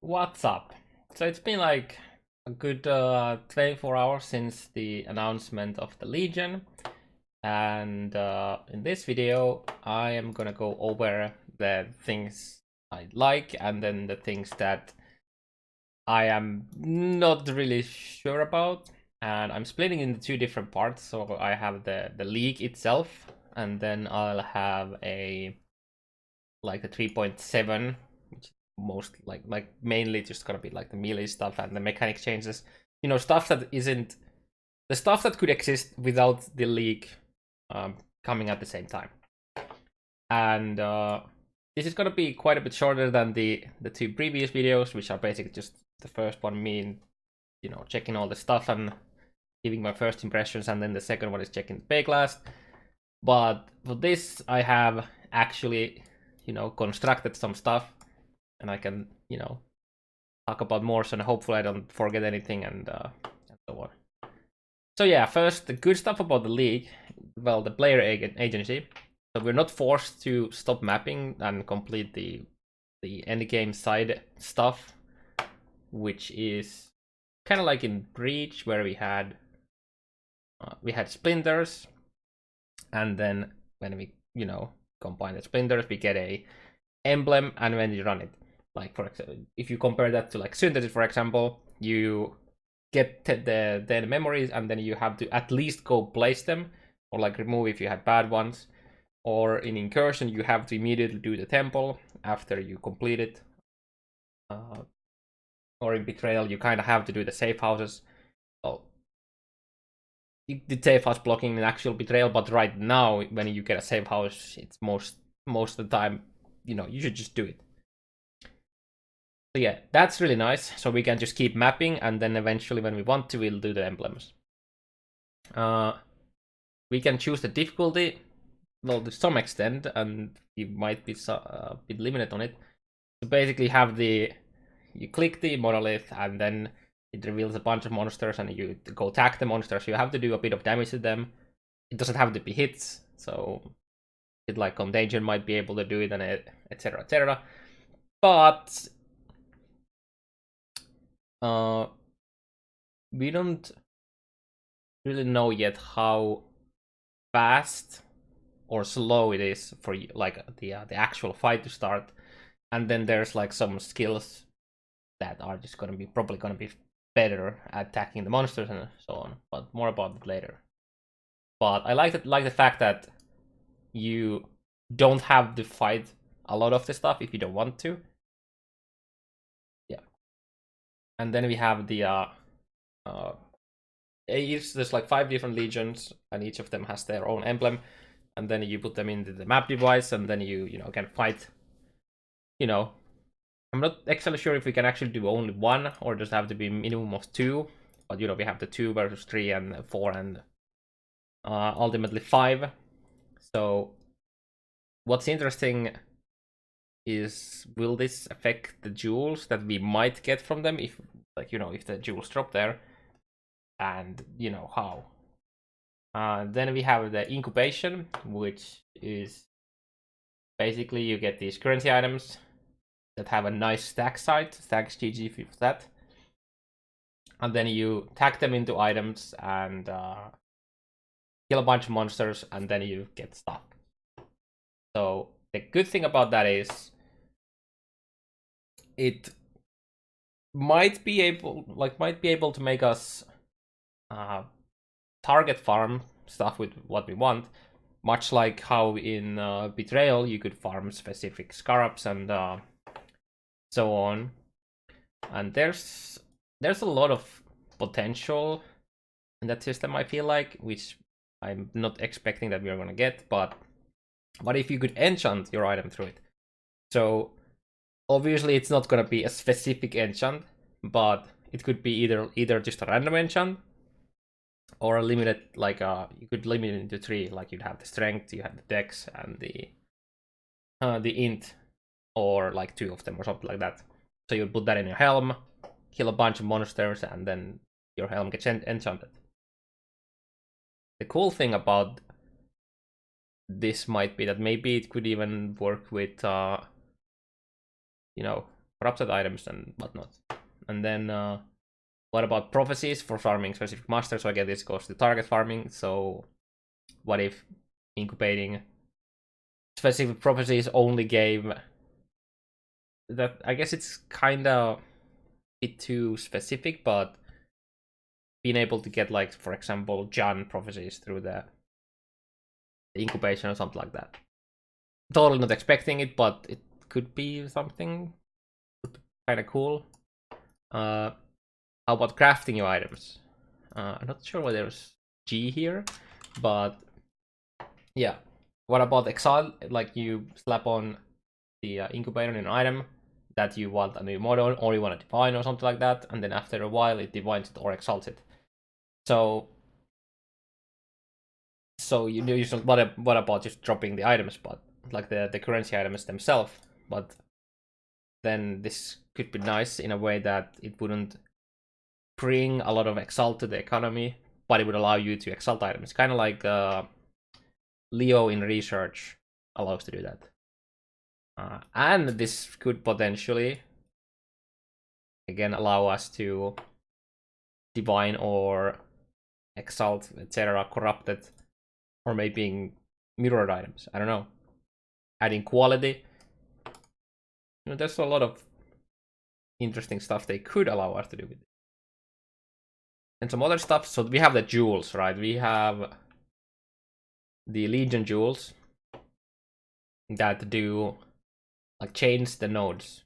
What's up? So it's been like a good 24 hours since the announcement of the Legion, and in this video I am gonna go over the things I like and then the things that I am not really sure about, and I'm splitting into two different parts. So I have the league itself, and then I'll have a like the 3.7, which most like mainly just gonna be like the melee stuff and the mechanic changes, stuff that isn't the stuff that could exist without the league coming at the same time. And this is gonna be quite a bit shorter than the two previous videos, which are basically just the first one me checking all the stuff and giving my first impressions, and then the second one is checking the pay last. But for this I have actually constructed some stuff, and I can talk about more, so hopefully I don't forget anything, and so on. So yeah, first, the good stuff about the league. Well, the player agency. So we're not forced to stop mapping and complete the end game side stuff, which is kind of like in Breach, where we had splinters, and then when we combine the splinters, we get a emblem, and when you run it, like for example, if you compare that to like Synthesis, for example, you get the memories, and then you have to at least go place them, or like remove if you had bad ones. Or in Incursion, you have to immediately do the temple after you complete it. Or in Betrayal, you kind of have to do the safe houses. Well, you did safe house blocking in actual Betrayal, but right now, when you get a safe house, it's most of the time, you should just do it. So yeah, that's really nice. So we can just keep mapping, and then eventually, when we want to, we'll do the emblems. We can choose the difficulty, well, to some extent, and you might be a bit limited on it. So basically, you click the monolith, and then it reveals a bunch of monsters, and you go attack the monsters. You have to do a bit of damage to them. It doesn't have to be hits, so it like Contagion might be able to do it, and etc. etc. But we don't really know yet how fast or slow it is for like the actual fight to start. And then there's like some skills that are just probably gonna be better at attacking the monsters and so on. But more about it later. But I like the fact that you don't have to fight a lot of the stuff if you don't want to. Yeah. And then we have the there's like 5 different legions, and each of them has their own emblem, and then you put them into the map device, and then you can fight. I'm not actually sure if we can actually do only one, or does it have to be minimum of 2. But we have the 2 versus 3 and 4 and ultimately 5. So what's interesting is, will this affect the jewels that we might get from them, if if the jewels drop there, and how. Then we have the Incubation, which is basically you get these currency items that have a nice stack site. Thanks GG for that. And then you tag them into items and kill a bunch of monsters, and then you get stuff. So the good thing about that is it might be able to make us target farm stuff with what we want, much like how in Betrayal you could farm specific scarabs and so on. And there's a lot of potential in that system, I feel like, which I'm not expecting that we're gonna get, but if you could enchant your item through it. So obviously it's not gonna be a specific enchant, but it could be either just a random enchant, or a limited, like you could limit it into 3, like you'd have the strength, you have the dex, and the int, or like 2 of them or something like that. So you put that in your helm, kill a bunch of monsters, and then your helm gets enchanted. The cool thing about this might be that maybe it could even work with corrupted items and whatnot. And then what about prophecies for farming specific masters? So again, this goes to target farming. So what if incubating specific prophecies only gave that? I guess it's kind of a bit too specific, but being able to get, like, for example, Jan prophecies through the incubation or something like that. Totally not expecting it, but it could be something kind of cool. How about crafting your items? I'm not sure why there's G here, but yeah. What about Exile? Like, you slap on the incubator in an item that you want a new model, or you want to divine or something like that, and then after a while it divines it or exalts it. So you know, what about just dropping the items, but like the currency items themselves? But then this could be nice in a way that it wouldn't bring a lot of exalt to the economy, but it would allow you to exalt items. Kind of like Leo in research allows to do that. And this could potentially, again, allow us to divine or exalt, etc., corrupted, or maybe mirrored items. I don't know. Adding quality. You know, there's a lot of interesting stuff they could allow us to do with it. And some other stuff. So we have the jewels, right? We have the Legion jewels that do, like, change the nodes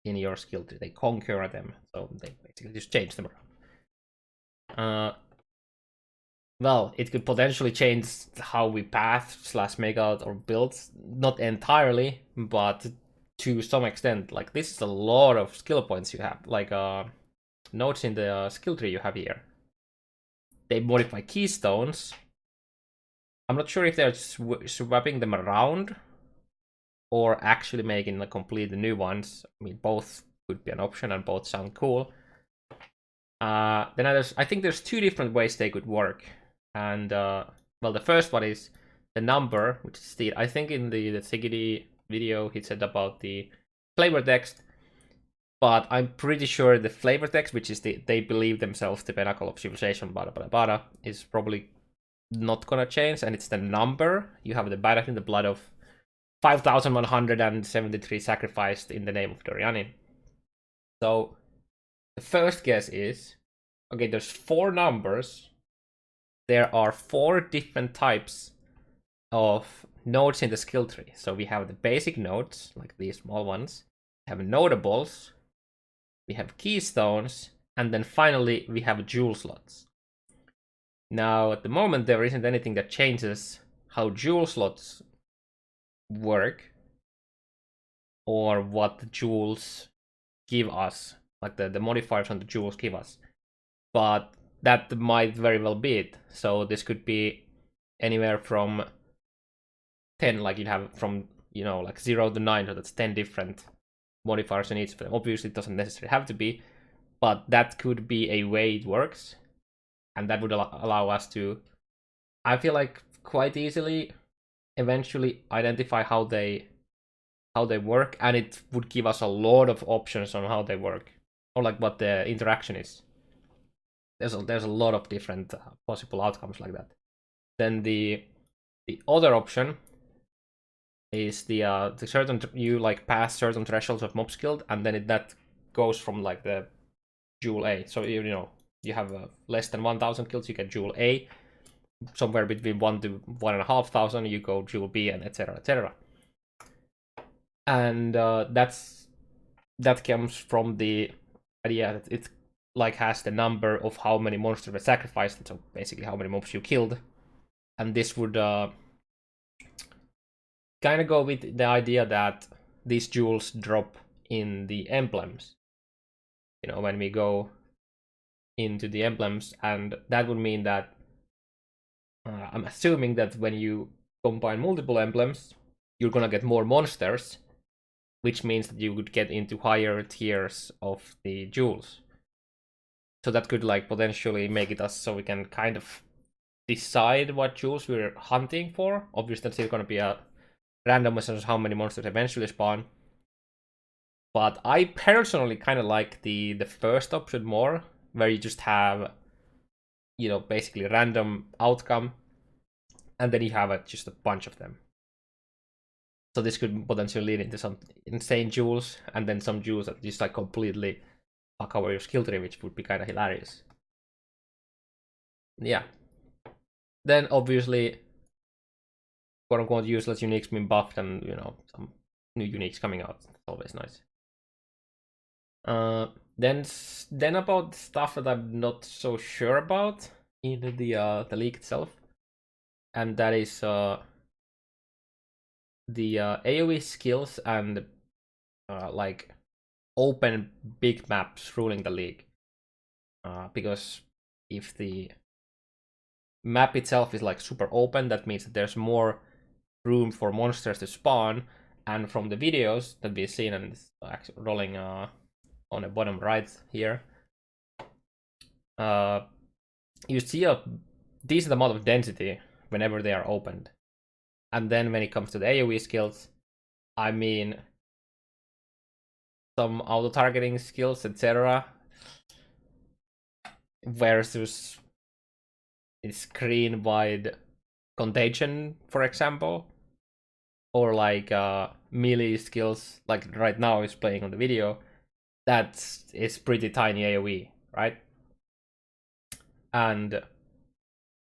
in your skill tree. They conquer them, so they basically just change them around. Well, it could potentially change how we path / make out or build. Not entirely, but to some extent. Like, this is a lot of skill points you have, like nodes in the skill tree you have here. They modify keystones. I'm not sure if they're swapping them around or actually making a complete new ones. I mean, both could be an option and both sound cool. Then I think there's two different ways they could work. And well, the first one is the number, which is the, I think in the Thiggy video he said about the flavor text, but I'm pretty sure the flavor text, which is they believe themselves the pinnacle of civilization, bada bada bada, is probably not gonna change, and it's the number. You have the battle in the blood of 5,173 sacrificed in the name of Doriani. So the first guess is, okay, there's 4 numbers. There are 4 different types of nodes in the skill tree. So we have the basic nodes, like these small ones. We have notables. We have keystones. And then finally, we have jewel slots. Now, at the moment, there isn't anything that changes how jewel slots work or what the jewels give us, like the modifiers on the jewels give us. But that might very well be it. So this could be anywhere from 10, like you'd have from, you know, like 0 to 9, so that's 10 different modifiers in each of them. Obviously, it doesn't necessarily have to be, but that could be a way it works, and that would allow us to, I feel like, quite easily eventually identify how they work, and it would give us a lot of options on how they work, or like what the interaction is. There's a lot of different possible outcomes like that. Then the other option is the certain, you like pass certain thresholds of mob skill, and then that goes from like the jewel A. So you know you have less than 1,000 kills, you get jewel A. Somewhere between 1 to 1,500, you go jewel B, and etc. etc. And that comes from the idea that it like has the number of how many monsters were sacrificed, so basically how many mobs you killed. And this would kind of go with the idea that these jewels drop in the emblems. You know, when we go into the emblems, and that would mean that I'm assuming that when you combine multiple emblems, you're gonna get more monsters, which means that you would get into higher tiers of the jewels. So that could like potentially make it us so we can kind of decide what jewels we're hunting for. Obviously, there's still gonna be a randomness of how many monsters eventually spawn. But I personally kind of like the first option more, where you just have, you know, basically random outcome, and then you have just a bunch of them. So this could potentially lead into some insane jewels, and then some jewels that just like completely fuck over your skill tree, which would be kind of hilarious. Yeah. Then obviously, quote unquote useless uniques being buffed, and you know, some new uniques coming out. It's always nice. Then about stuff that I'm not so sure about in the league itself, and that is the AOE skills and like open big maps ruling the league. Because if the map itself is like super open, that means that there's more room for monsters to spawn. And from the videos that we've seen, and it's actually rolling on the bottom right here, you see a decent amount of density whenever they are opened. And then when it comes to the AoE skills, I mean, some auto-targeting skills, etc. versus screen-wide contagion, for example. Or like melee skills, like right now is playing on the video, that is pretty tiny AoE, right? And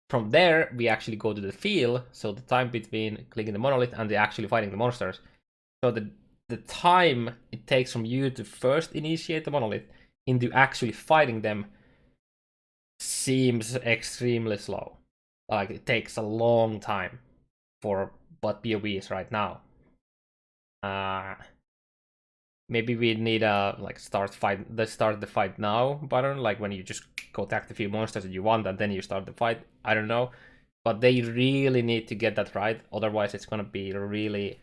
from there, we actually go to the feel, so the time between clicking the monolith and actually fighting the monsters. So the time it takes from you to first initiate the monolith into actually fighting them seems extremely slow. Like, it takes a long time for what POE is right now. Maybe we need a like start the fight now button, like when you just go attack the few monsters that you want and then you start the fight. I don't know, but they really need to get that right, otherwise it's gonna be really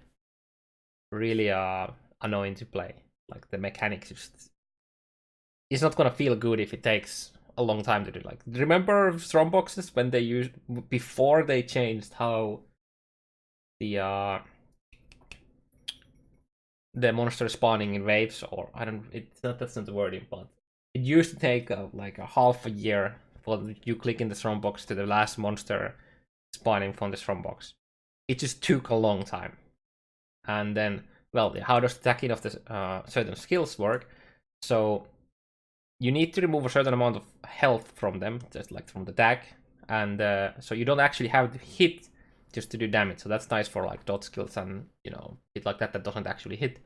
annoying to play. Like, the mechanics just, it's not gonna feel good if it takes a long time to do. Like, remember Stromboxes when they used, before they changed how the monster spawning in waves, or I don't, it's not, that's not the wording, but it used to take like a half a year for you clicking the Strombox to the last monster spawning from the Strombox. It just took a long time. And then, well, how does stacking of the certain skills work? So you need to remove a certain amount of health from them, just like from the tag, and so you don't actually have to hit just to do damage. So that's nice for like dot skills and, you know, hit like that doesn't actually hit.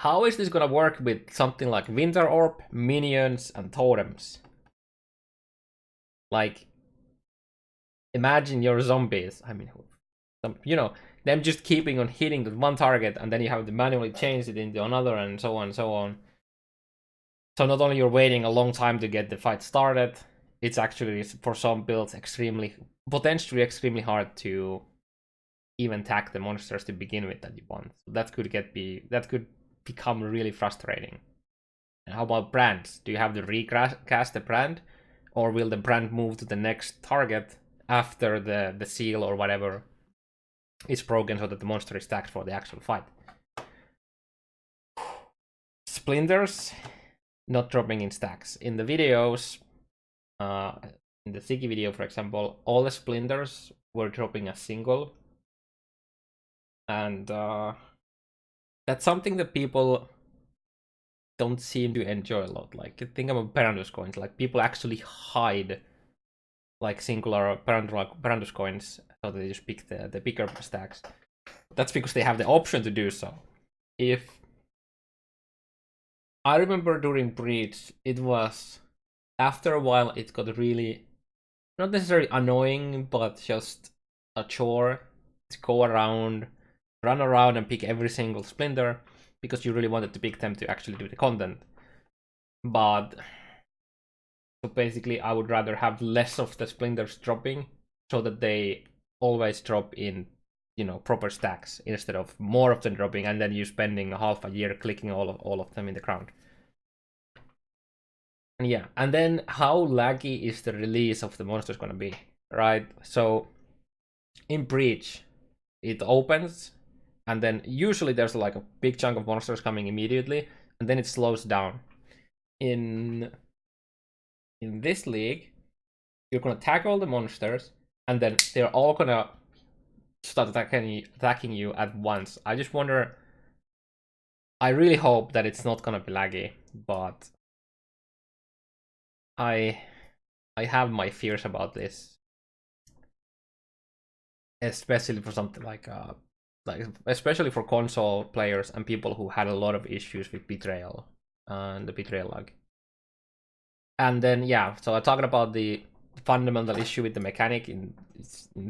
How is this gonna work with something like Winter Orb, minions, and totems? Like, imagine your zombies. I mean, you know, them just keeping on hitting the one target, and then you have to manually change it into another, and so on and so on. So not only you're waiting a long time to get the fight started, it's actually, for some builds, potentially extremely hard to even attack the monsters to begin with that you want. So that could become really frustrating. And how about brands? Do you have to recast the brand, or will the brand move to the next target after the seal or whatever is broken, so that the monster is stacked for the actual fight? Splinters not dropping in stacks. In the videos, in the Ziggy video, for example, all the splinters were dropping a single. And that's something that people don't seem to enjoy a lot. Like, think about Perandus coins. Like, people actually hide like singular Perandus coins, so they just pick the bigger stacks. That's because they have the option to do so. If I remember during Breach, it was, after a while, it got really, not necessarily annoying, but just a chore to go around, run around and pick every single splinter, because you really wanted to pick them to actually do the content. But so basically, I would rather have less of the splinters dropping, so that they always drop in, you know, proper stacks, instead of more of them dropping and then you spending a half a year clicking all of them in the ground. And yeah, and then how laggy is the release of the monsters gonna be, right? So in Breach, it opens, and then usually there's like a big chunk of monsters coming immediately, and then it slows down. In this league, you're gonna attack all the monsters, and then they're all gonna start attacking you at once. I just wonder. I really hope that it's not gonna be laggy, but I have my fears about this, especially for something like especially for console players and people who had a lot of issues with Betrayal and the Betrayal lag. And then yeah, so I'm talking about the fundamental issue with the mechanic in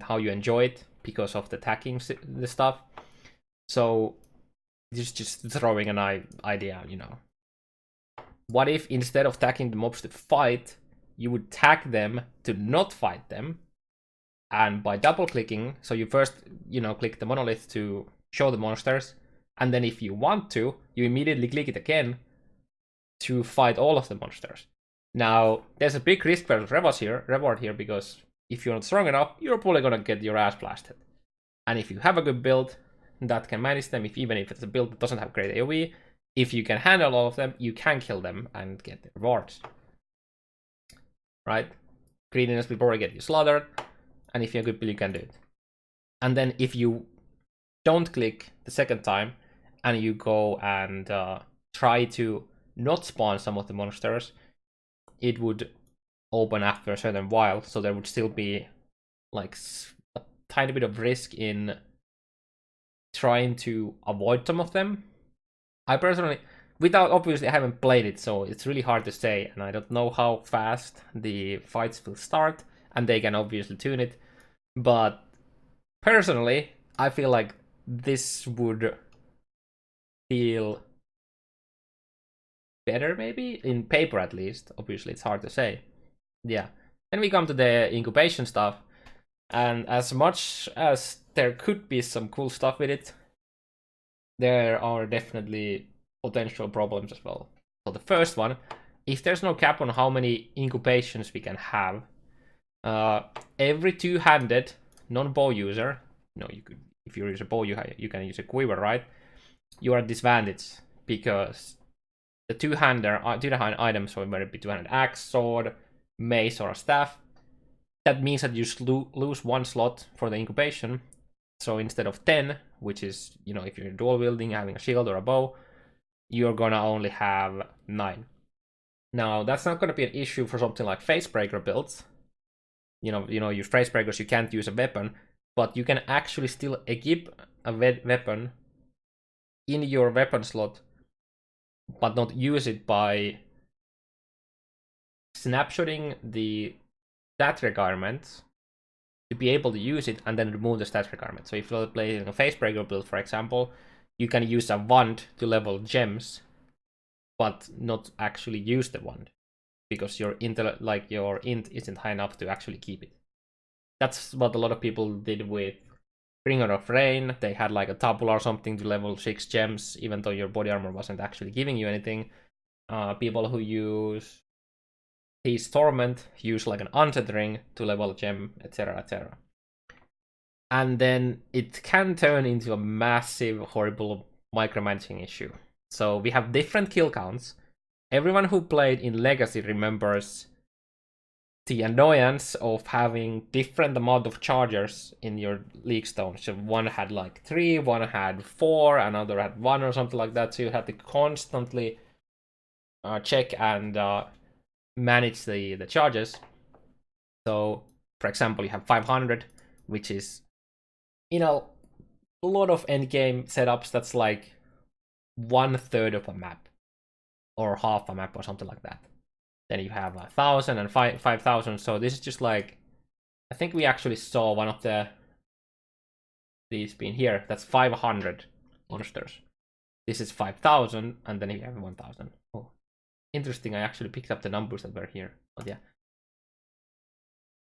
how you enjoy it because of the attacking the stuff. So just throwing an idea, you know. What if instead of attacking the mobs to fight, you would tag them to not fight them, and by double clicking, so you first, you know, click the monolith to show the monsters, and then if you want to, you immediately click it again to fight all of the monsters. Now, there's a big risk versus reward here, because if you're not strong enough, you're probably gonna get your ass blasted. And if you have a good build that can manage them, even if it's a build that doesn't have great AoE, if you can handle all of them, you can kill them and get the rewards. Right? Greediness will probably get you slaughtered, and if you're a good build, you can do it. And then if you don't click the second time, and you go and try to not spawn some of the monsters, it would open after a certain while, so there would still be like a tiny bit of risk in trying to avoid some of them. I personally, obviously I haven't played it, so it's really hard to say, and I don't know how fast the fights will start, and they can obviously tune it, but personally, I feel like this would feel better, maybe, in paper at least. Obviously, it's hard to say. Yeah. Then we come to the incubation stuff, and as much as there could be some cool stuff with it, there are definitely potential problems as well. So the first one, if there's no cap on how many incubations we can have, every two-handed non-bow user, you could, if you use a bow, you can use a quiver, right? You are at disadvantage because the two-hand items, so whether it be two-handed axe, sword, mace, or a staff, that means that you lose one slot for the incubation. So instead of 10, which is, if you're dual wielding, having a shield or a bow, you're gonna only have 9. Now, that's not gonna be an issue for something like Facebreaker builds. Your Facebreakers, you can't use a weapon, but you can actually still equip a weapon in your weapon slot, but not use it by snapshotting the stat requirements to be able to use it and then remove the stat requirement. So if you're playing a Facebreaker build, for example, you can use a wand to level gems, but not actually use the wand because your int isn't high enough to actually keep it. That's what a lot of people did with Bringer of Rain. They had like a tabula or something to level 6 gems, even though your body armor wasn't actually giving you anything. People who use His Torment use like an Unset Ring to level a gem, etc, etc. And then it can turn into a massive, horrible micromanaging issue. So we have different kill counts. Everyone who played in Legacy remembers the annoyance of having different amount of chargers in your league stones. So one had like 3, one had 4, another had 1 or something like that. So you had to constantly check and manage the charges. So for example, you have 500, which is, a lot of endgame setups, that's like 1/3 of a map or half a map or something like that. Then you have 1,000 and 5,000. So this is just like, I think we actually saw one of these being here. That's 500 monsters. This is 5,000, and then you have 1,000. Oh, interesting. I actually picked up the numbers that were here. But yeah,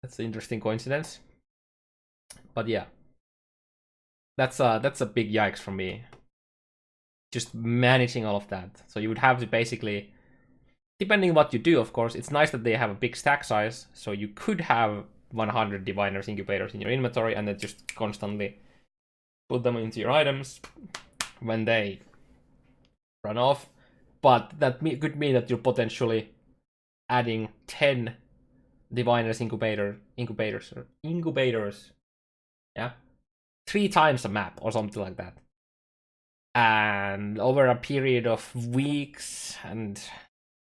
that's an interesting coincidence. But yeah, that's a big yikes for me. Just managing all of that. So you would have to basically, depending on what you do, of course, it's nice that they have a big stack size. So you could have 100 diviners, incubators in your inventory, and then just constantly put them into your items when they run off. But that could mean that you're potentially adding 10 Diviners incubators, yeah, 3 times a map or something like that. And over a period of weeks and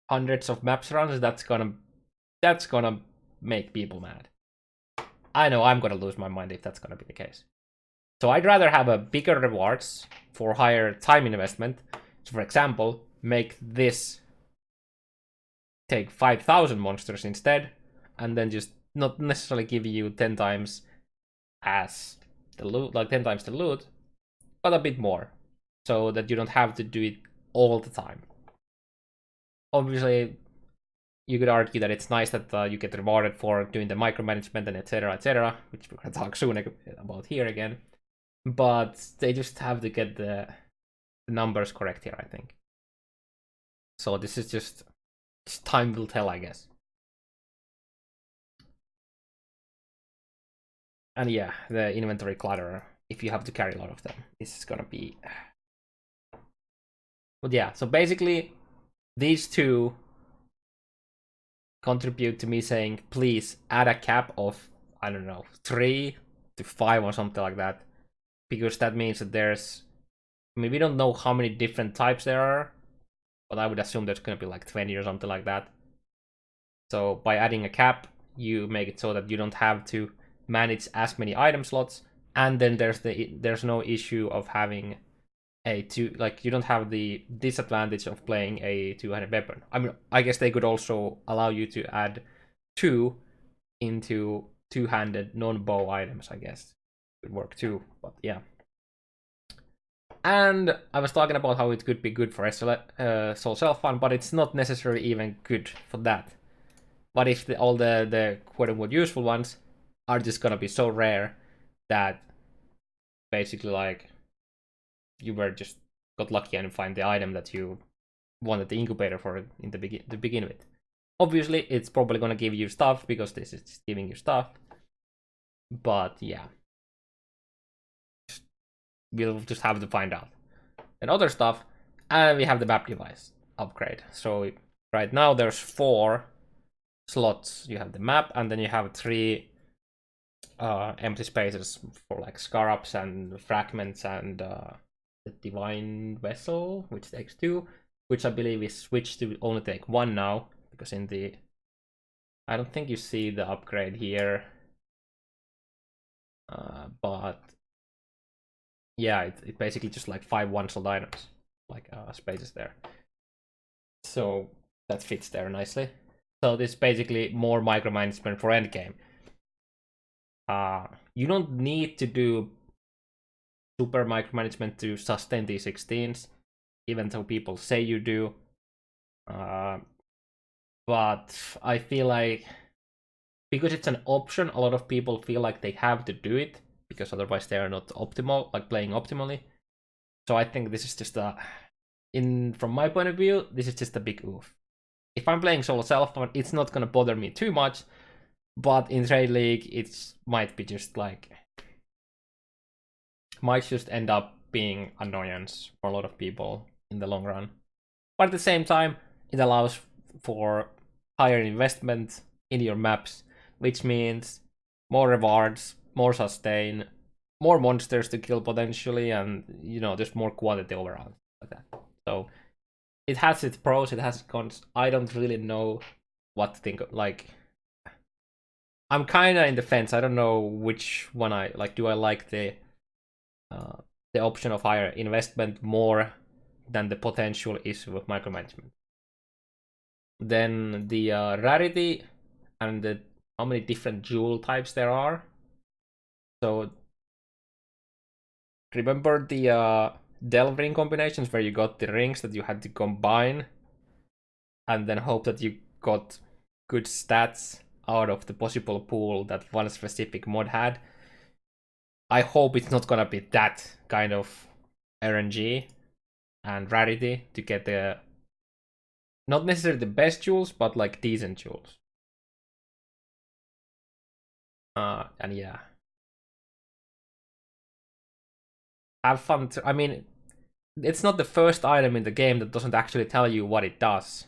hundreds of maps runs, that's gonna make people mad. I know I'm gonna lose my mind if that's gonna be the case. So I'd rather have a bigger rewards for higher time investment. So for example, make this take 5,000 monsters instead, and then just not necessarily give you 10 times as the loot, like 10 times the loot, but a bit more, so that you don't have to do it all the time. Obviously, you could argue that it's nice that you get rewarded for doing the micromanagement and etc., which we're gonna talk soon about here again. But they just have to get the numbers correct here, I think. So this is just time will tell, I guess. And yeah, the inventory clutter, if you have to carry a lot of them, this is gonna be... But yeah, so basically, these two contribute to me saying, please add a cap of, I don't know, 3 to 5 or something like that. Because that means that there's... I mean, we don't know how many different types there are, but I would assume there's gonna be like 20 or something like that. So by adding a cap, you make it so that you don't have to manage as many item slots, and then there's no issue of having a you don't have the disadvantage of playing a two-handed weapon. I mean, I guess they could also allow you to add 2 into two-handed non-bow items, I guess. Could work too, but yeah. And I was talking about how it could be good for Soul Self-Fun, but it's not necessarily even good for that. What if all the quote-unquote useful ones are just gonna be so rare that basically like you were just got lucky and find the item that you wanted the incubator for in to begin with. Obviously, it's probably gonna give you stuff because this is giving you stuff. But yeah, we'll just have to find out. And other stuff, and we have the map device upgrade. So right now there's 4 slots. You have the map, and then you have 3 empty spaces for like scarabs and fragments and the divine vessel, which takes 2, which I believe is switched to only take 1 now, because in the I don't think you see the upgrade here, but yeah, it basically just like 5 1-slot items, like spaces there, so that fits there nicely. So this is basically more micromanagement for endgame. You don't need to do super micromanagement to sustain these 16s, even though people say you do. But I feel like because it's an option, a lot of people feel like they have to do it because otherwise they are not optimal, like playing optimally. So I think this is just from my point of view, this is just a big oof. If I'm playing solo self-fun, it's not gonna bother me too much, but in trade league, it might be just like might just end up being annoyance for a lot of people in the long run. But at the same time, it allows for higher investment in your maps, which means more rewards, more sustain, more monsters to kill potentially, and there's more quality overall like that. So it has its pros, it has its cons. I don't really know what to think of. Like, I'm kind of in the fence. I don't know which one I like. Do I like the option of higher investment more than the potential issue of micromanagement? Then the rarity and how many different jewel types there are. So remember the delve ring combinations where you got the rings that you had to combine and then hope that you got good stats out of the possible pool that one specific mod had? I hope it's not gonna be that kind of RNG and rarity to get the not necessarily the best jewels, but like decent jewels. And yeah. have fun. I mean, it's not the first item in the game that doesn't actually tell you what it does.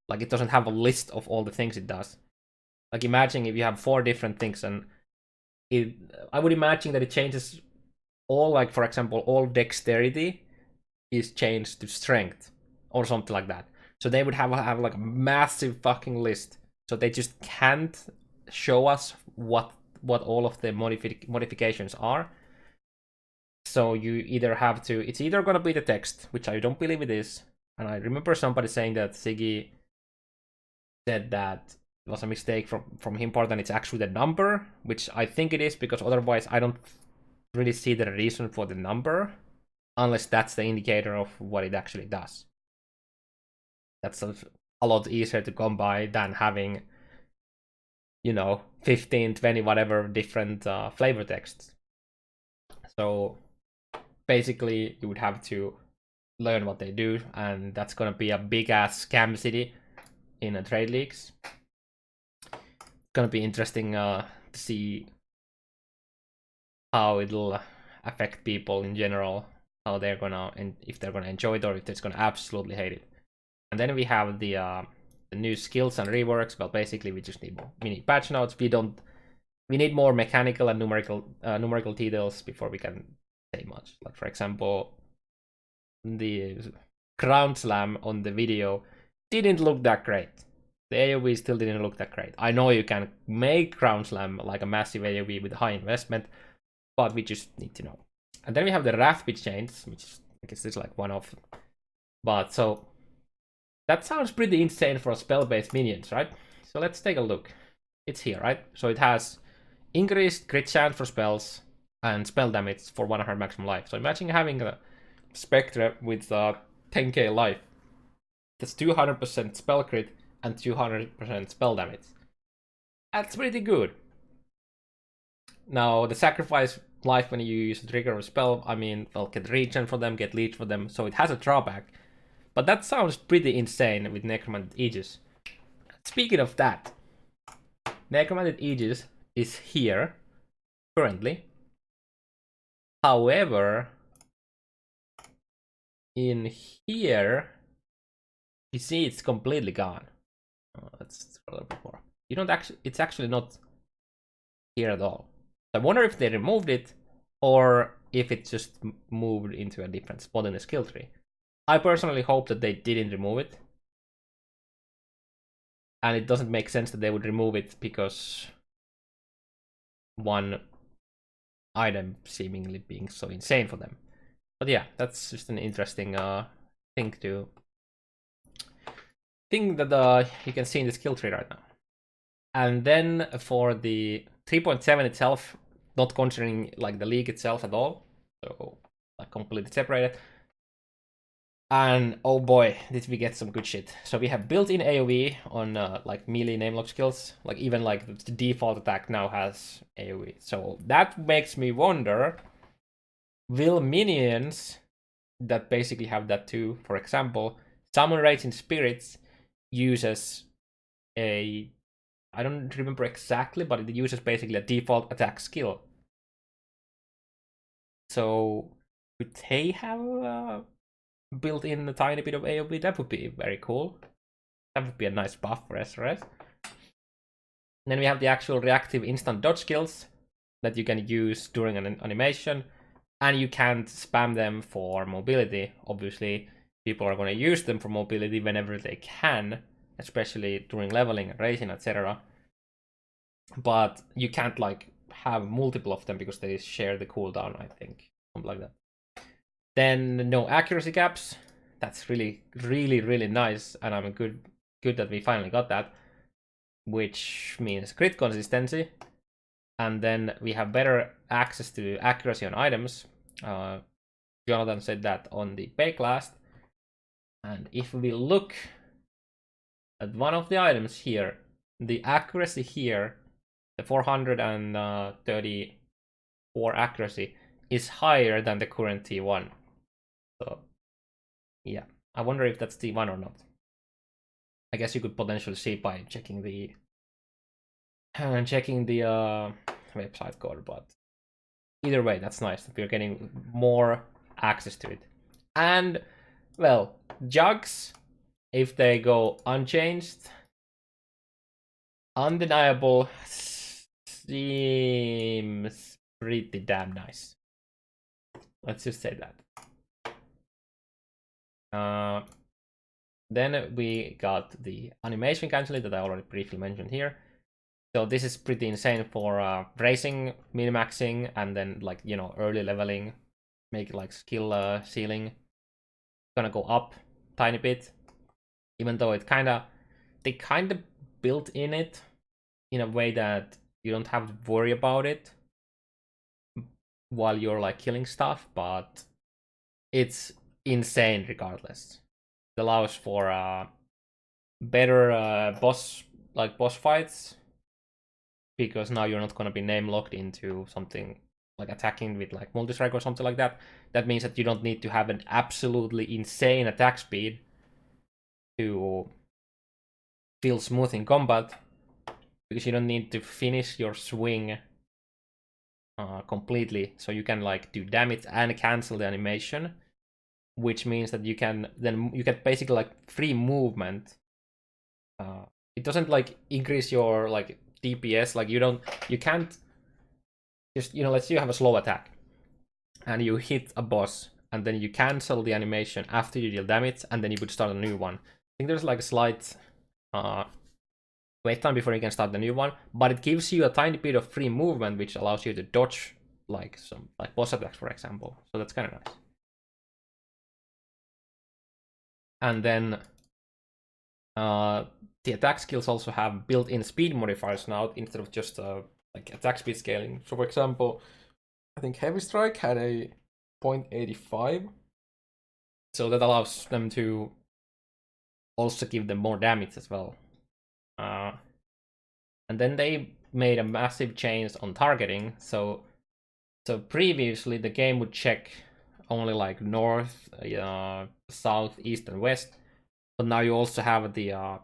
Like, it doesn't have a list of all the things it does. Like, imagine if you have 4 different things, and I would imagine that it changes all, like, for example, all dexterity is changed to strength or something like that. So they would have like a massive fucking list. So they just can't show us what all of the modifications are. So you either have to, it's either gonna be the text, which I don't believe it is. And I remember somebody saying that Siggy said that it was a mistake from him part and it's actually the number, which I think it is, because otherwise I don't really see the reason for the number, unless that's the indicator of what it actually does. That's a lot easier to come by than having, you know, 15, 20, whatever different flavor texts. So basically you would have to learn what they do, and that's gonna be a big ass scam city in a trade leagues. It's gonna be interesting to see how it'll affect people in general, how they're gonna, and if they're gonna enjoy it or if they're gonna absolutely hate it. And then we have the new skills and reworks. Well, basically we just need more. We need patch notes. We need more mechanical and numerical details before we can say much. Like, for example, the ground slam on the video didn't look that great. The AoE still didn't look that great. I know you can make ground slam like a massive AoE with high investment, but we just need to know. And then we have the rapid chains, which is, I guess it's like one of. But so that sounds pretty insane for a spell-based minions, right? So let's take a look. It's here, right? So it has increased crit chance for spells and spell damage for 100 maximum life. So imagine having a Spectre with 10k life. That's 200% spell crit and 200% spell damage. That's pretty good. Now, the sacrifice life when you use a trigger of a spell, I mean, well, get regen for them, get leech for them, so it has a drawback. But that sounds pretty insane with Necromantic Aegis. Speaking of that, Necromantic Aegis is here currently. However, in here, you see it's completely gone. Oh, let's scroll up before. You don't actually, it's actually not here at all. I wonder if they removed it or if it just moved into a different spot in the skill tree. I personally hope that they didn't remove it. And it doesn't make sense that they would remove it because one item seemingly being so insane for them. But yeah, that's just an interesting thing that you can see in the skill tree right now. And then for the 3.7 itself, not considering like the league itself at all, so like completely separated. And oh boy, did we get some good shit. So we have built-in AoE on like melee namelock skills. Like even like the default attack now has AoE. So that makes me wonder, will minions that basically have that too, for example, Summon Raging Spirits uses a, I don't remember exactly, but it uses basically a default attack skill. So could they have built in a tiny bit of AoE? That would be very cool. That would be a nice buff for SRS. Then we have the actual reactive instant dodge skills that you can use during an animation, and you can't spam them for mobility. Obviously, people are going to use them for mobility whenever they can, especially during leveling and racing, etc. But you can't like have multiple of them because they share the cooldown, I think, something like that. Then no accuracy caps. That's really, really, really nice, and I'm good that we finally got that, which means crit consistency. And then we have better access to accuracy on items. Jonathan said that on the pay class. And if we look at one of the items here, the accuracy here, the 434 accuracy, is higher than the current T1. So yeah, I wonder if that's T1 or not. I guess you could potentially see by checking the website code, but either way, that's nice that we're getting more access to it. And well, jugs, if they go unchanged, undeniable, seems pretty damn nice. Let's just say that. Then we got the animation canceling that I already briefly mentioned here. So this is pretty insane for racing, min-maxing, and then like, you know, early leveling, make like skill ceiling gonna go up tiny bit, even though they kind of built in it in a way that you don't have to worry about it while you're like killing stuff, but it's insane regardless. It allows for better boss fights, because now you're not going to be name locked into something like attacking with like multi-strike or something like that. That means that you don't need to have an absolutely insane attack speed to feel smooth in combat, because you don't need to finish your swing completely, so you can like do damage and cancel the animation, which means that you can get basically like free movement. It doesn't like increase your like DPS, like you can't just, you know, let's say you have a slow attack and you hit a boss and then you cancel the animation after you deal damage and then you would start a new one. I think there's like a slight wait time before you can start the new one, but it gives you a tiny bit of free movement, which allows you to dodge like some like boss attacks, for example. So that's kind of nice. And then the attack skills also have built-in speed modifiers now instead of just like attack speed scaling. So for example, I think Heavy Strike had a 0.85, so that allows them to also give them more damage as well. And then they made a massive change on targeting. So previously the game would check only like north, south, east, and west, but now you also have the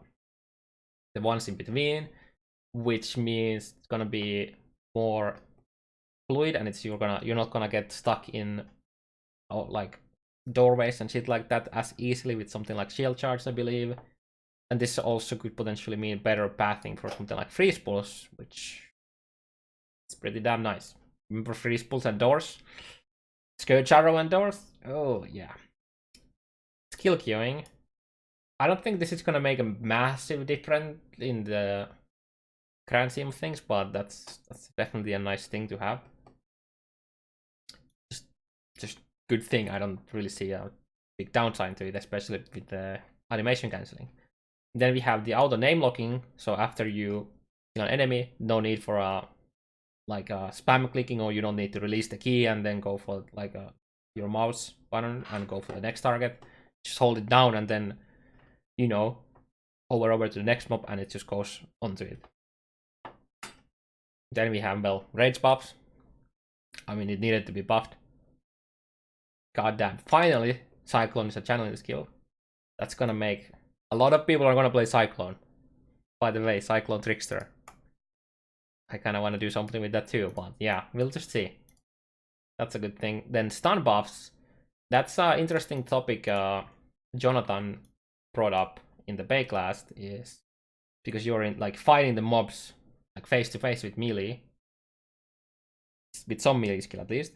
ones in between, which means it's gonna be more fluid, and it's you're not gonna get stuck in like doorways and shit like that as easily with something like shield charge, I believe. And this also could potentially mean better pathing for something like freeze pulls, which is pretty damn nice. Remember freeze pulls and doors? Scourge arrow and doors? Oh yeah. Skill queuing. I don't think this is gonna make a massive difference in the grand scheme of things, but that's definitely a nice thing to have. Just good thing. I don't really see a big downside to it, especially with the animation canceling. Then we have the auto name locking. So after you kill an enemy, no need for a spam clicking, or you don't need to release the key and then go for like your mouse button and go for the next target. Just hold it down and then, you know, hover over to the next mob and it just goes onto it. Then we have, well, rage buffs. I mean, it needed to be buffed. Goddamn, finally, Cyclone is a channeling skill. That's gonna make a lot of people are gonna play Cyclone. By the way, Cyclone Trickster. I kind of want to do something with that too, but yeah, we'll just see. That's a good thing. Then stun buffs. That's an interesting topic Jonathan brought up in the Bakelast, is because you're in like fighting the mobs like face to face with melee, with some melee skill at least.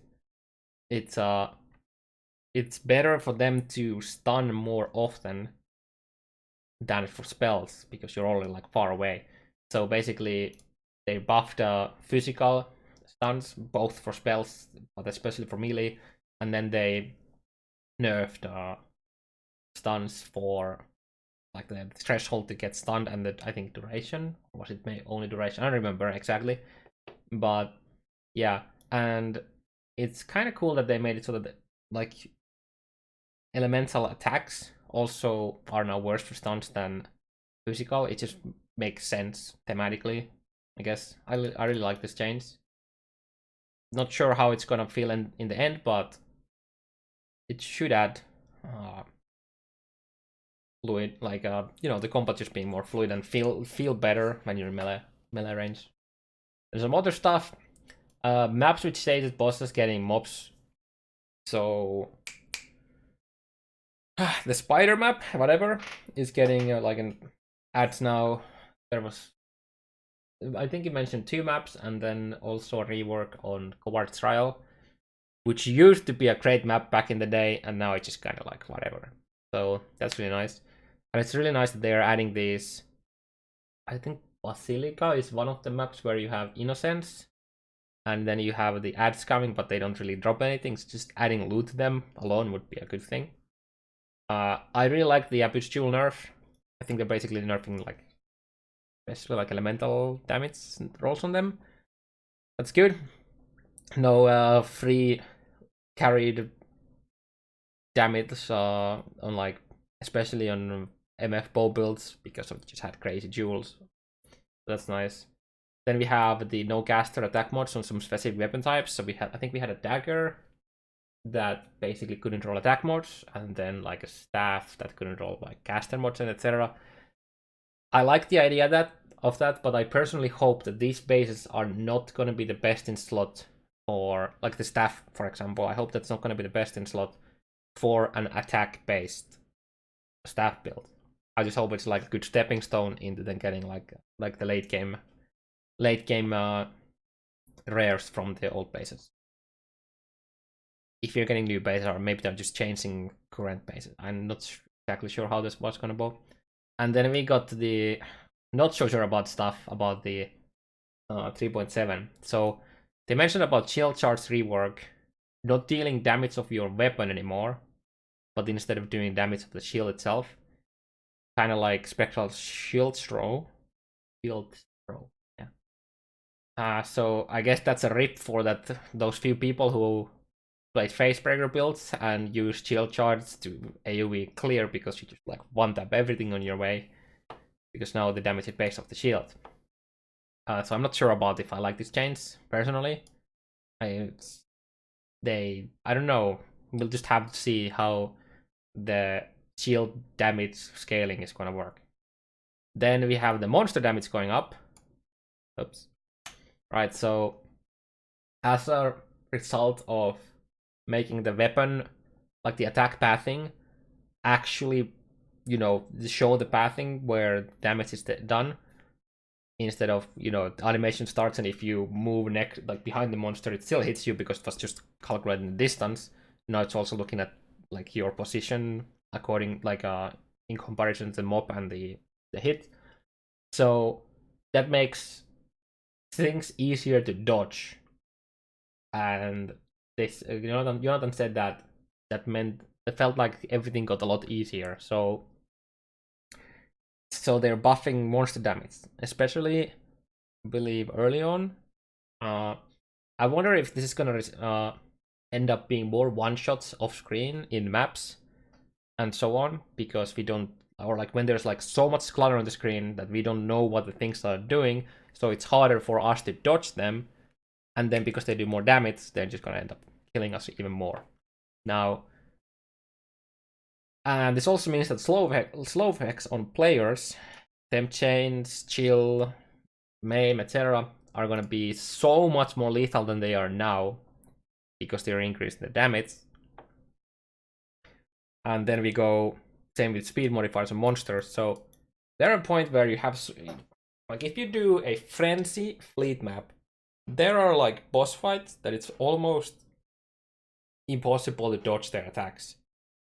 It's better for them to stun more often than for spells, because you're already like far away. So basically they buffed physical stuns both for spells but especially for melee, and then they nerfed stuns for like the threshold to get stunned and the, I think, duration. Or was it only duration? I don't remember exactly, but yeah. And it's kind of cool that they made it so that like elemental attacks also are now worse for stuns than physical. It just makes sense thematically, I guess. I really like this change. Not sure how it's gonna feel in the end, but it should add fluid, like you know, the combat just being more fluid and feel better when you're in melee range. There's some other stuff. Maps which stated bosses getting mobs. So The spider map, whatever, is getting like an ads now. There was, I think you mentioned 2 maps and then also a rework on Coward's Trial, which used to be a great map back in the day, and now it's just kind of like whatever. So that's really nice. And it's really nice that they're adding these. I think Basilica is one of the maps where you have Innocence, and then you have the ads coming, but they don't really drop anything. It's just adding loot to them alone would be a good thing. I really like the Abyss Jewel nerf. I think they're basically nerfing like basically like elemental damage rolls on them. That's good. No free carried damage on like especially on MF bow builds because of just had crazy jewels. That's nice. Then we have the no caster attack mods on some specific weapon types. So I think we had a dagger that basically couldn't roll attack mods, and then like a staff that couldn't roll like caster mods and etc. I like the idea of that, but I personally hope that these bases are not going to be the best in slot for like the staff, for example. I hope that's not going to be the best in slot for an attack-based staff build. I just hope it's like a good stepping stone into then getting like the late game rares from the old bases. If you're getting new bases, or maybe they're just changing current bases. I'm not exactly sure how this was gonna go. And then we got the not so sure about stuff about the 3.7. So they mentioned about shield charge rework, not dealing damage of your weapon anymore, but instead of doing damage of the shield itself, kind of like spectral shield throw. Yeah. So I guess that's a rip for those few people who played facebreaker builds and use shield charge to AoE clear because you just like one tap everything on your way, because now the damage is based off the shield. So I'm not sure about if I like this change personally. I don't know. We'll just have to see how the shield damage scaling is gonna work. Then we have the monster damage going up. Oops. Right, so as a result of making the weapon, like the attack pathing, actually, show the pathing where damage is done, instead of, the animation starts and if you move next, like behind the monster, it still hits you because it was just calculating the distance. Now it's also looking at like your position according, like in comparison to the mob and the hit. So that makes things easier to dodge. And this Jonathan said that meant it felt like everything got a lot easier. So they're buffing monster damage, especially I believe early on. I wonder if this is gonna end up being more one shots off screen in maps and so on, because we don't, or like when there's like so much clutter on the screen that we don't know what the things are doing, so it's harder for us to dodge them, and then because they do more damage, they're just gonna end up killing us even more. Now, and this also means that slow effects on players, temp chains, chill, maim, etc., are gonna be so much more lethal than they are now, because they're increasing the damage. And then we go same with speed modifiers on monsters. So there are a point where you have, like if you do a frenzy fleet map, there are like boss fights that it's almost impossible to dodge their attacks.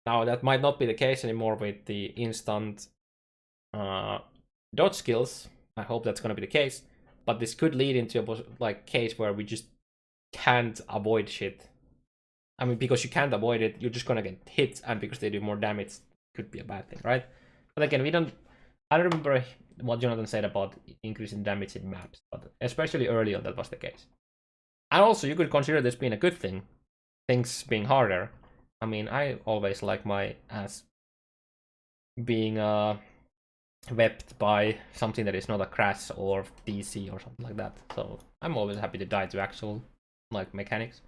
Now that might not be the case anymore with the instant dodge skills. I hope that's gonna be the case, but this could lead into a like case where we just can't avoid shit. I mean, because you can't avoid it, you're just gonna get hit, and because they do more damage, could be a bad thing, right? But again, I don't remember what Jonathan said about increasing damage in maps, but especially early on, that was the case. And also, you could consider this being a good thing, things being harder. I mean, I always like my ass being wept by something that is not a crash or DC or something like that. So I'm always happy to die to actual like mechanics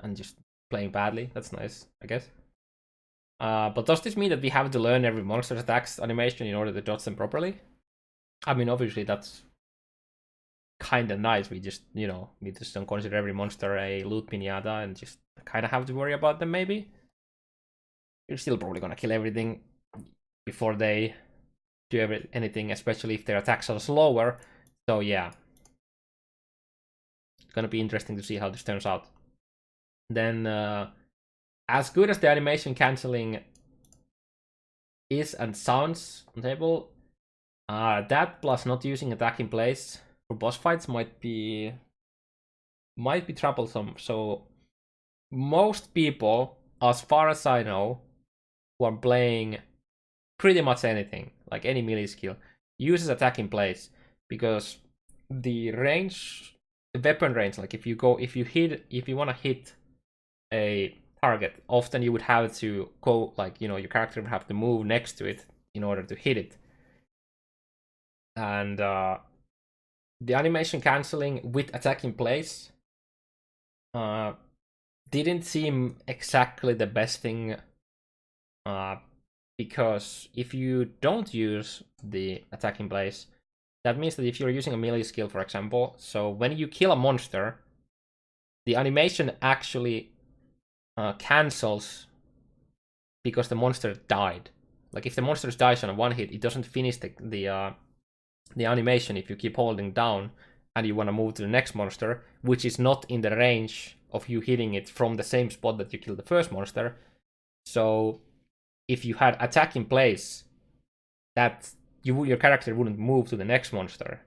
and just playing badly. That's nice, I guess. But does this mean that we have to learn every monster's attacks animation in order to dodge them properly? I mean, obviously that's kind of nice. We just, we just don't consider every monster a loot pinata and just kind of have to worry about them, maybe. you're still probably gonna kill everything before they do anything, especially if their attacks are slower. So yeah, it's gonna be interesting to see how this turns out. Then, as good as the animation canceling is and sounds on table, that plus not using attack in place for boss fights might be troublesome. So most people, as far as I know, who are playing pretty much anything, like any melee skill, uses attack in place, because the range, the weapon range, like if you want to hit a target, often you would have to go, like, you know, your character would have to move next to it in order to hit it. And the animation canceling with attack in place didn't seem exactly the best thing, because if you don't use the attack in place, that means that if you're using a melee skill, for example, so when you kill a monster, the animation actually cancels because the monster died. Like if the monster dies on a one hit, it doesn't finish the animation if you keep holding down and you want to move to the next monster, which is not in the range of you hitting it from the same spot that you killed the first monster. So if you had attack in place, that your character wouldn't move to the next monster.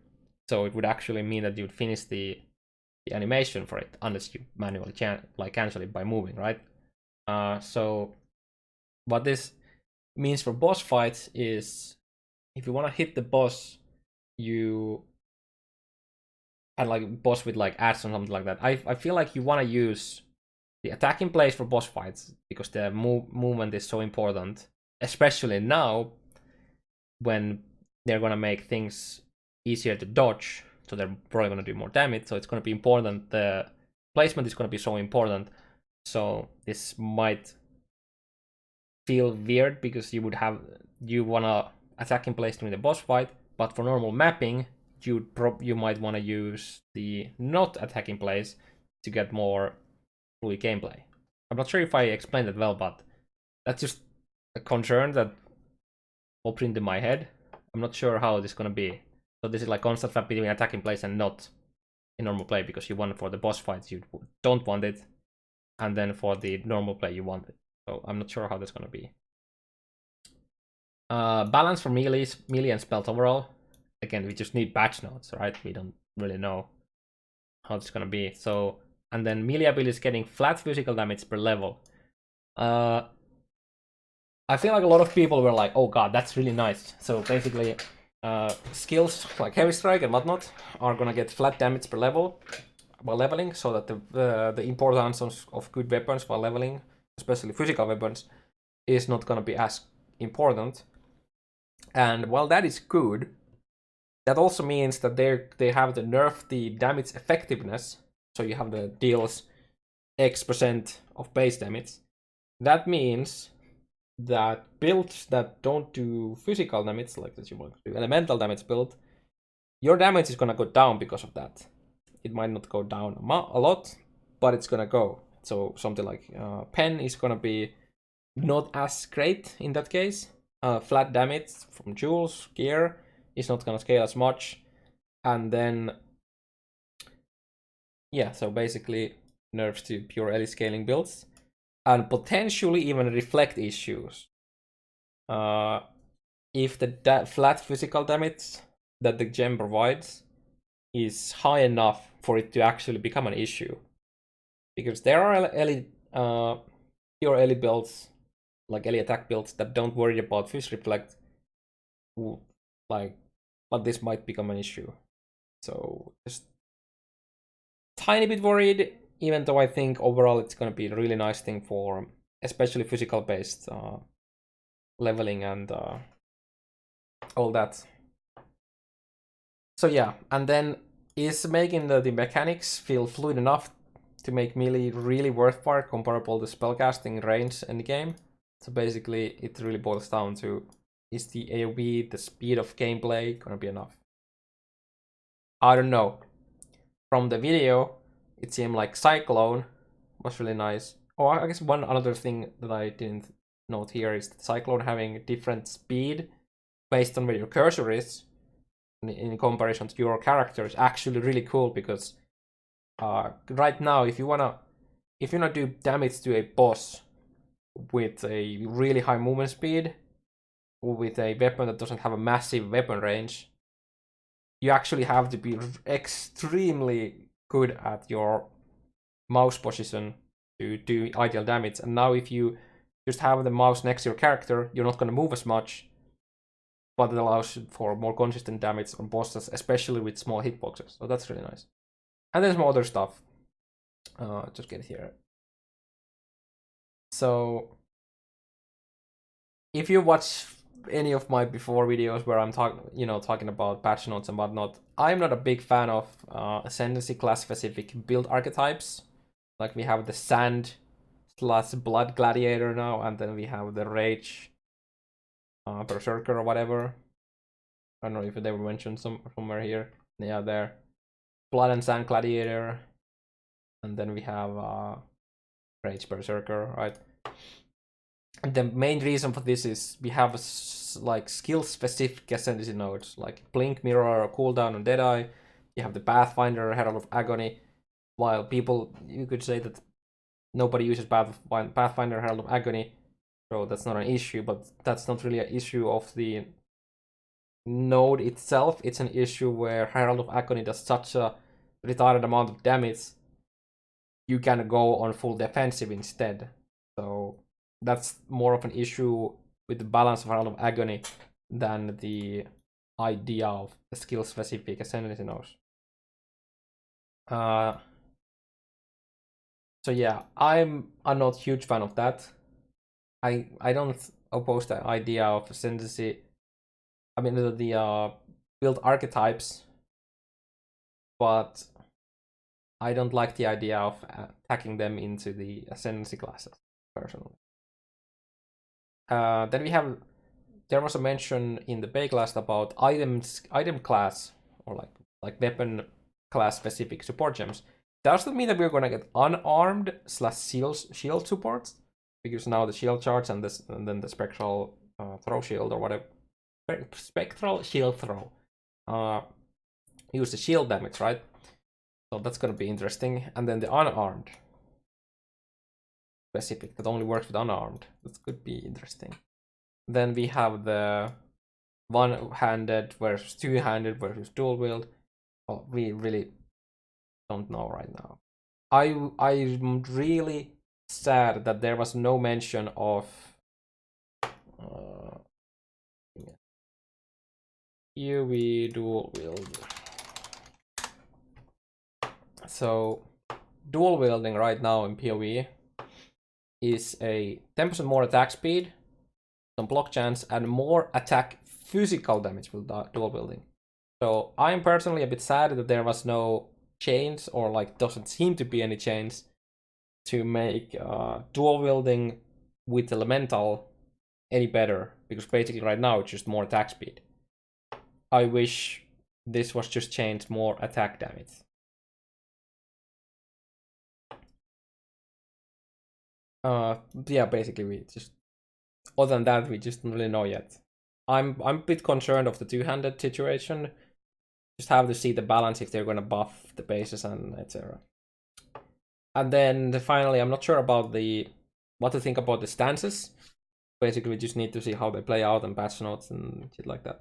So it would actually mean that you'd finish the animation for it, unless you manually cancel it by moving, right? So what this means for boss fights is, if you want to hit the boss, you had like boss with like ads or something like that, I feel like you want to use the attack in place for boss fights, because the movement is so important, especially now when they're gonna make things easier to dodge, so they're probably gonna do more damage, so it's gonna be important. The placement is gonna be so important. So this might feel weird because you wanna attack in place during the boss fight, but for normal mapping, you might want to use the not attack in place to get more fluid gameplay. I'm not sure if I explained it well, but that's just a concern that popped into my head. I'm not sure how this is gonna be. So this is like constant swap between attack in place and not in normal play, because you want it for the boss fights, you don't want it, and then for the normal play you want it. So I'm not sure how that's gonna be. Balance for melee and spells overall. Again, we just need patch notes, right? We don't really know how it's gonna be. So, and then melee ability is getting flat physical damage per level. I feel like a lot of people were like, oh god, that's really nice. So basically, skills like heavy strike and whatnot are gonna get flat damage per level while leveling, so that the importance of good weapons while leveling, especially physical weapons, is not gonna be as important. And while that is good, that also means that they have to nerf the damage effectiveness, so you have the deals X% of base damage. That means that builds that don't do physical damage, like that you want to do elemental damage build, your damage is gonna go down because of that. It might not go down a lot, but it's gonna go. So something like pen is gonna be not as great in that case. Flat damage from jewels, gear is not gonna scale as much. And then, yeah, so basically nerfs to pure elite scaling builds, and potentially even reflect issues. If the flat physical damage that the gem provides is high enough for it to actually become an issue. Because there are pure elite builds, like elite attack builds, that don't worry about phys reflect, but this might become an issue. So just tiny bit worried, even though I think overall it's gonna be a really nice thing for especially physical based leveling and all that. So yeah, and then is making the mechanics feel fluid enough to make melee really worthwhile, comparable to spellcasting range in the game. So basically it really boils down to, is the AoE, the speed of gameplay gonna be enough? I don't know. From the video, it seemed like Cyclone was really nice. Oh, I guess one other thing that I didn't note here is that Cyclone having different speed based on where your cursor is in comparison to your character is actually really cool, because right now if you wanna do damage to a boss with a really high movement speed, with a weapon that doesn't have a massive weapon range, you actually have to be extremely good at your mouse position to do ideal damage. And now if you just have the mouse next to your character, you're not going to move as much, but it allows for more consistent damage on bosses, especially with small hitboxes. So that's really nice. And there's more other stuff. Just get it here. So if you watch any of my before videos where I'm talking about patch notes and whatnot, I'm not a big fan of Ascendancy class specific build archetypes. Like we have the Sand / Blood Gladiator now, and then we have the Rage Berserker or whatever. I don't know if they were mentioned somewhere here. Yeah, there. Blood and Sand Gladiator, and then we have Rage Berserker, right? And the main reason for this is we have like skill specific Ascendancy nodes, like Blink, Mirror, Cooldown, and Deadeye. You have the Pathfinder, Herald of Agony. While people, you could say that nobody uses Pathfinder, Herald of Agony, so that's not an issue, but that's not really an issue of the node itself. It's an issue where Herald of Agony does such a retarded amount of damage, you can go on full defensive instead. So that's more of an issue with the balance of Herald of Agony than the idea of the skill specific Ascendancy nodes. So yeah, I'm not a huge fan of that. I don't oppose the idea of Ascendancy. I mean the build archetypes, but I don't like the idea of attacking them into the Ascendancy classes personally. Then there was a mention in the Bayclast about item class, or like weapon class specific support gems. Does that mean that we're gonna get unarmed / shield supports? Because now the shield charge and then the spectral throw shield or whatever, spectral shield throw, use the shield damage, right? So that's gonna be interesting. And then the unarmed specific that only works with unarmed. That could be interesting. Then we have the one-handed versus two-handed versus dual wield. Well, we really don't know right now. I'm really sad that there was no mention of POE dual wield. So dual wielding right now in POE is a 10% more attack speed, some block chance, and more attack physical damage with dual wielding. So I'm personally a bit sad that there was no change, or like doesn't seem to be any change to make dual wielding with elemental any better, because basically right now it's just more attack speed. I wish this was just changed more attack damage. Yeah, basically we just, other than that, we just don't really know yet. I'm a bit concerned of the two-handed situation. Just have to see the balance if they're gonna buff the bases and etc. And then finally, I'm not sure about what to think about the stances. Basically, we just need to see how they play out and patch notes and shit like that.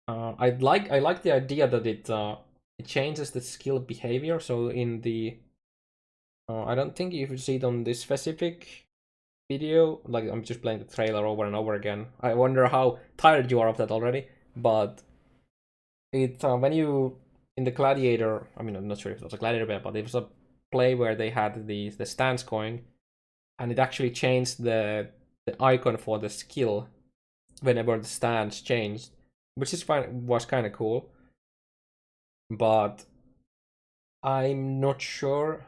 I like the idea that it changes the skill behavior. So in the I don't think you see it on this specific video. Like, I'm just playing the trailer over and over again. I wonder how tired you are of that already. But it when you in the Gladiator, I mean, I'm not sure if it was a Gladiator, but it was a play where they had the stance going, and it actually changed the icon for the skill whenever the stance changed, which was kind of cool. But I'm not sure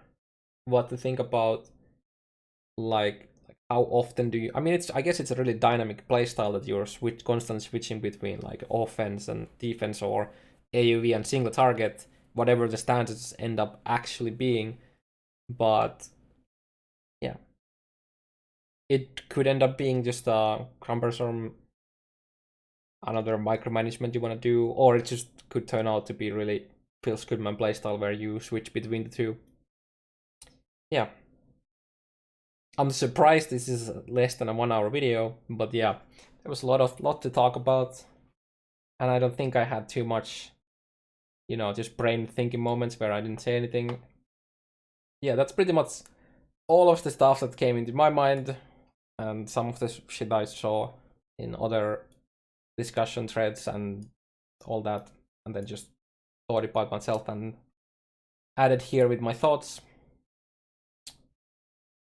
what to think about, like how often do you, I mean, I guess it's a really dynamic playstyle that you're constantly switching between like offense and defense, or AoE and single target, whatever the stances end up actually being. But yeah, it could end up being just a cumbersome another micromanagement you want to do, or it just could turn out to be really feels good man playstyle where you switch between the two. Yeah. I'm surprised this is less than a 1 hour video, but yeah, there was a lot to talk about, and I don't think I had too much, just brain thinking moments where I didn't say anything. Yeah, that's pretty much all of the stuff that came into my mind, and some of the shit I saw in other discussion threads and all that, and then just thought about myself and added here with my thoughts.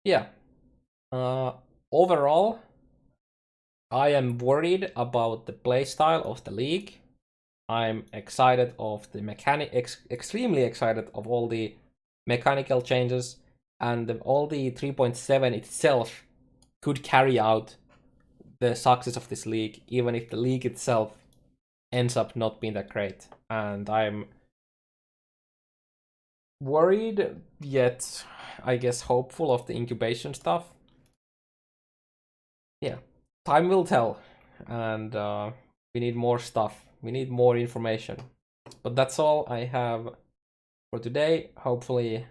Yeah. Overall, I am worried about the playstyle of the league. I'm excited of the extremely excited of all the mechanical changes, and all the 3.7 itself could carry out the success of this league, even if the league itself ends up not being that great. And I'm worried, yet I guess hopeful of the incubation stuff. Yeah, time will tell, and we need more stuff. We need more information. But that's all I have for today. Hopefully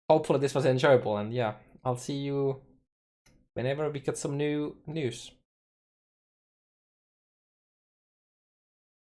this was enjoyable, and yeah, I'll see you whenever we get some new news.